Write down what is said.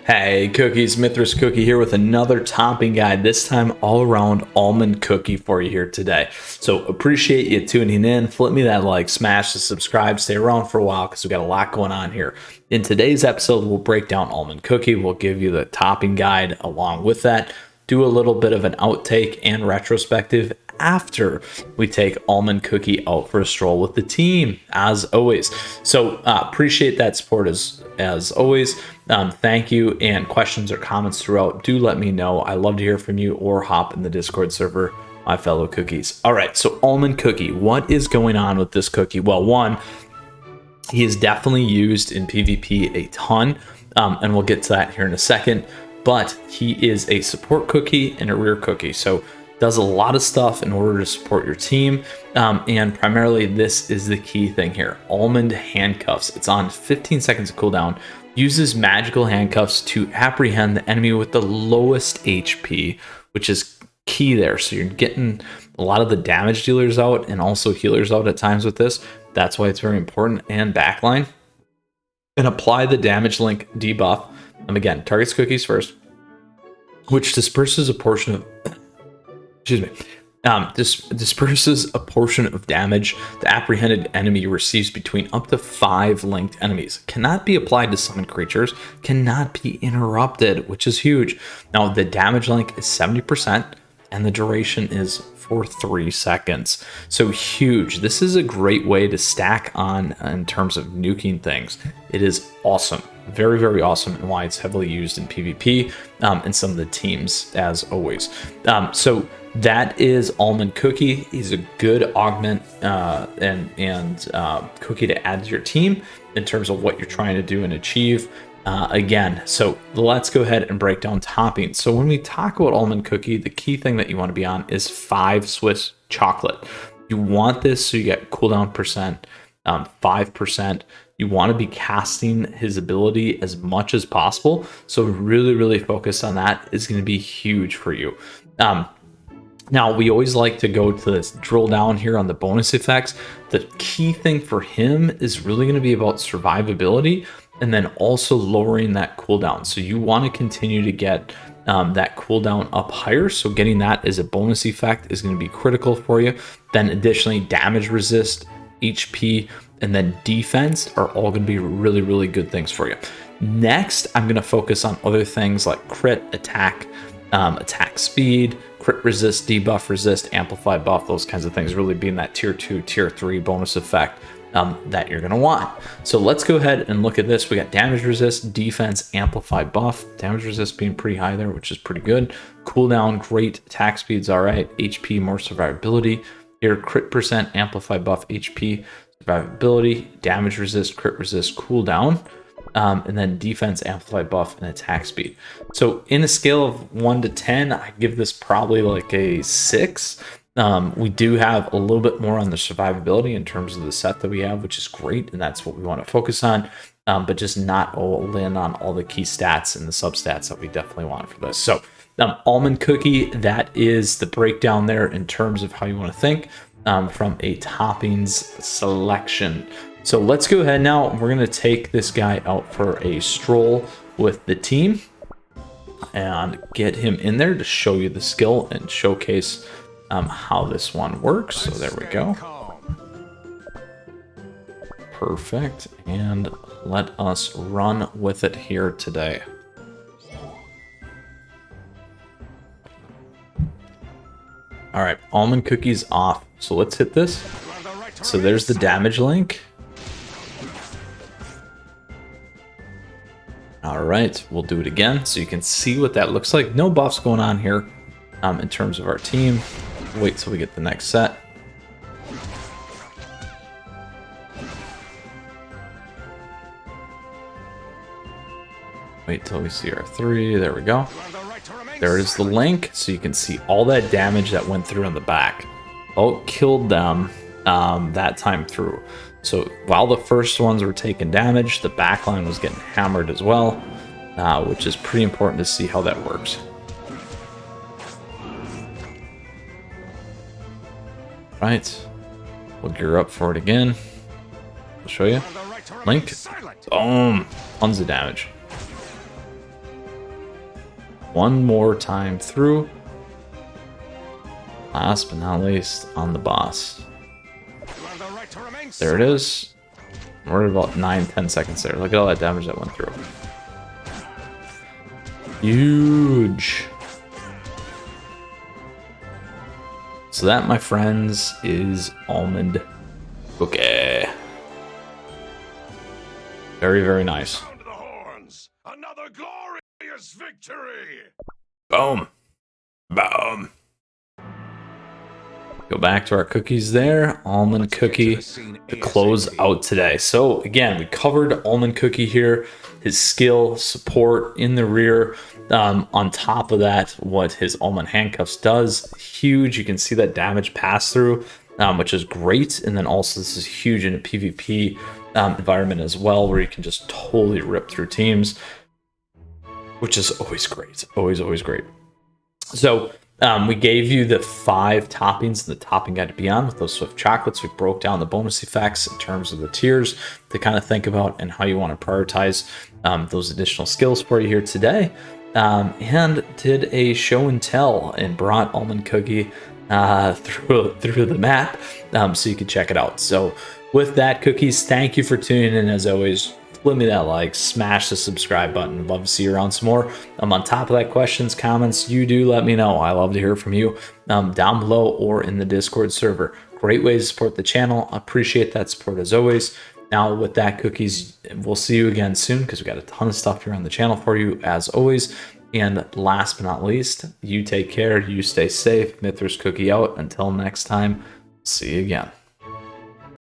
Hey cookies, Mythras Cookie here with another topping guide, this time all around almond cookie for you here today. So appreciate you tuning in. Flip me that like, smash the subscribe, stay around for a while because we got a lot going on here. In today's episode, we'll break down almond cookie. We'll give you the topping guide along with that, do a little bit of an outtake and retrospective after we take almond cookie out for a stroll with the team, as always. So appreciate that support as always. Thank you, and questions or comments throughout, do let me know. I love to hear from you, or hop in the Discord server, my fellow cookies. All right, so almond cookie, what is going on with this cookie? Well, one, he is definitely used in PvP a ton, and we'll get to that here in a second, but he is a support cookie and a rear cookie, so does a lot of stuff in order to support your team, and primarily this is the key thing here. Almond handcuffs. It's on 15 seconds of cooldown, uses magical handcuffs to apprehend the enemy with the lowest HP, which is key there. So you're getting a lot of the damage dealers out and also healers out at times with this. That's why it's very important. And backline, and apply the damage link debuff. Again, targets cookies first, which disperses a portion of disperses a portion of damage the apprehended enemy receives between up to 5 linked enemies. Cannot be applied to summoned creatures, cannot be interrupted, which is huge. Now the damage link is 70% and the duration is for 3 seconds. So huge. This is a great way to stack on in terms of nuking things. It is awesome. Very, very awesome, and why it's heavily used in PvP and some of the teams as always. So that is almond cookie. He's a good augment and cookie to add to your team in terms of what you're trying to do and achieve. Again, so let's go ahead and break down toppings. So when we talk about almond cookie, the key thing that you want to be on is 5 Swiss chocolate. You want this so you get cooldown percent, 5%. You want to be casting his ability as much as possible. So really focus on that. Is going to be huge for you. Now, we always like to go to this drill down here on the bonus effects. The key thing for him is really going to be about survivability and then also lowering that cooldown. So you want to continue to get that cooldown up higher. So getting that as a bonus effect is going to be critical for you. Then additionally, damage resist, HP, and then defense are all going to be really good things for you. Next, I'm going to focus on other things like crit, attack, attack speed, crit resist, debuff resist, amplify buff, those kinds of things really being that tier 2, tier 3 bonus effect that you're going to want. So let's go ahead and look at this. We got damage resist, defense, amplify buff, damage resist being pretty high there, which is pretty good. Cooldown, great. Attack speed's all right. HP, more survivability. Here, crit percent, amplify buff, HP, survivability, damage resist, crit resist, cooldown. And then defense, amplify buff, and attack speed. So in a scale of 1 to 10, I give this probably like a 6. We do have a little bit more on the survivability in terms of the set that we have, which is great, and that's what we want to focus on, but just not all in on all the key stats and the substats that we definitely want for this. So almond cookie, that is the breakdown there in terms of how you want to think from a toppings selection. So let's go ahead now. We're going to take this guy out for a stroll with the team and get him in there to show you the skill and showcase how this one works. So there we go. Perfect. And let us run with it here today. All right, almond cookie's off. So let's hit this. So there's the damage link. All right, we'll do it again so you can see what that looks like. No buffs going on here in terms of our team. Wait till we get the next set. Wait till we see our 3. There we go. There is the link, so you can see all that damage that went through on the back. Oh, killed them that time through. So while the first ones were taking damage, the backline was getting hammered as well, which is pretty important to see how that works. Right, we'll gear up for it again. I'll show you. Link. Boom. Tons of damage. one more time through. Last but not least, on the boss. There it is. We're at about 9-10 seconds there. Look at all that damage that went through. Huge. So that, my friends, is Almond Cookie. Very, very nice. Another glorious victory. Boom. Boom. Go back to our cookies there. Almond Cookie to close out today. So again, we covered Almond Cookie here. His skill, support in the rear. On top of that, what his Almond Handcuffs does. Huge. You can see that damage pass through, which is great. And then also this is huge in a PvP environment as well, where you can just totally rip through teams, which is always great. Always, always great. So we gave you the 5 toppings in the Topping Guide to Beyond with those Swift Chocolates. We broke down the bonus effects in terms of the tiers to kind of think about and how you want to prioritize those additional skills for you here today. And did a show and tell and brought Almond Cookie through the map so you can check it out. So with that, cookies, thank you for tuning in. As always, flip me that like, smash the subscribe button. Love to see you around some more. On top of that, questions, comments, you do let me know. I love to hear from you down below or in the Discord server. Great way to support the channel. Appreciate that support as always. Now with that, cookies, we'll see you again soon because we got a ton of stuff here on the channel for you as always. And last but not least, you take care, you stay safe. Mythras Cookie out. Until next time, see you again.